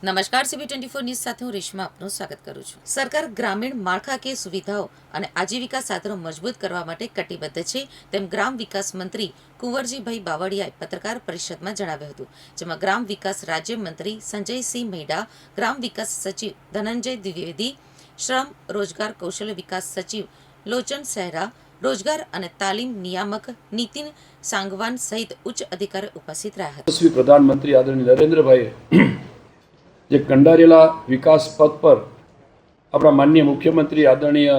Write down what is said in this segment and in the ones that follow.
નમસ્કાર, CB24 news સાથે હું રેશમા આપનું સ્વાગત કરું છું। સરકાર ગ્રામીણ માળખાકીય સુવિધાઓ અને આજીવિકા સાધનો મજબૂત કરવા માટે કટિબદ્ધ છે તેમ ગ્રામ વિકાસ મંત્રી કુંવરજીભાઈ બાવળિયાએ પત્રકાર પરિષદમાં જણાવ્યું હતું, જેમાં ગ્રામ વિકાસ રાજ્ય મંત્રી સંજયસિંહ મેડા, ગ્રામ વિકાસ સચિવ ધનંજય દ્વિવેદી, શ્રમ રોજગાર કૌશલ્ય વિકાસ સચિવ લોચન સહેરા, રોજગાર અને તાલીમ નિયામક નીતિન સાંગવાન સહિત ઉચ્ચ અધિકારીઓ ઉપસ્થિત રહ્યા હતા। પ્રધાનમંત્રી આદરણીય નરેન્દ્રભાઈએ જે કંડારેલા વિકાસ પથ પર આપણા માનનીય મુખ્યમંત્રી આદરણીય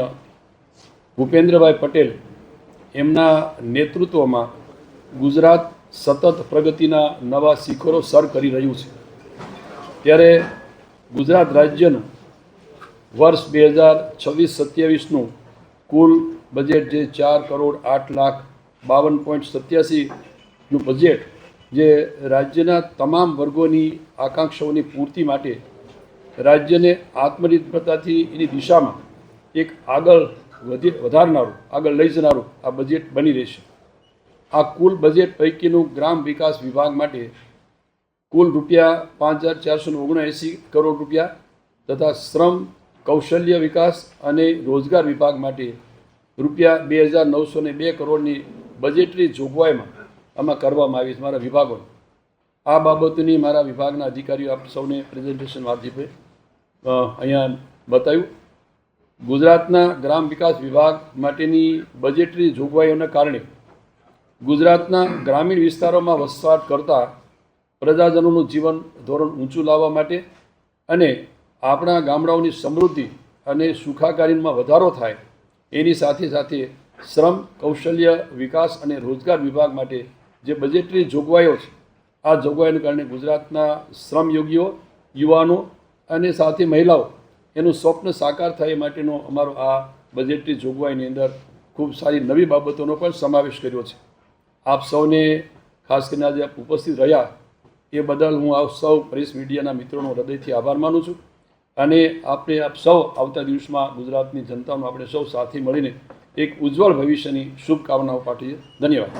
ભૂપેન્દ્રભાઈ પટેલ એમના નેતૃત્વમાં ગુજરાત સતત પ્રગતિના નવા શિખરો સર કરી રહ્યું છે, ત્યારે ગુજરાત રાજ્યનું વર્ષ 2026-27નું કુલ બજેટ જે 4,08,52,87નું બજેટ જે રાજ્યના તમામ વર્ગોની આકાંક્ષાઓની પૂર્તિ માટે રાજ્યને આત્મનિર્ભરતાથી એની દિશામાં એક આગળ લઈ જનારું આ બજેટ બની રહેશે। આ કુલ બજેટ પૈકીનું ગ્રામ વિકાસ વિભાગ માટે કુલ રૂપિયા 5,479 કરોડ રૂપિયા તથા શ્રમ કૌશલ્ય વિકાસ અને રોજગાર વિભાગ માટે રૂપિયા 2,902 કરોડની બજેટરી જોગવાઈમાં આમાં કરવામાં આવી છે મારા વિભાગોને। આ બાબતોની મારા વિભાગના અધિકારીઓ આપ સૌને પ્રેઝન્ટેશન માધ્યમે અહીંયા બતાવ્યું। ગુજરાતના ગ્રામ વિકાસ વિભાગ માટેની બજેટરી જોગવાઈઓના કારણે ગુજરાતના ગ્રામીણ વિસ્તારોમાં વસવાટ કરતા પ્રજાજનોનું જીવન ધોરણ ઊંચું લાવવા માટે અને આપણા ગામડાઓની સમૃદ્ધિ અને સુખાકારીમાં વધારો થાય એની સાથે સાથે શ્રમ કૌશલ્ય વિકાસ અને રોજગાર વિભાગ માટે જે બજેટરી જોગવાઈઓ છે આ જોગવાઈને કારણે ગુજરાતના શ્રમયોગીઓ, યુવાનો અને સાથે મહિલાઓ એનું સ્વપ્ન સાકાર થાય માટેનો અમારો આ બજેટરી જોગવાઈની અંદર ખૂબ સારી નવી બાબતોનો પણ સમાવેશ કર્યો છે। આપ સૌને ખાસ કરીને આજે ઉપસ્થિત રહ્યા એ બદલ હું આપ સૌ પ્રેસ મીડિયાના મિત્રોનો હૃદયથી આભાર માનું છું અને આપ સૌ આવતા દિવસમાં ગુજરાતની જનતાનો આપણે સૌ સાથે મળીને એક ઉજ્જવળ ભવિષ્યની શુભકામનાઓ પાઠવીએ। ધન્યવાદ।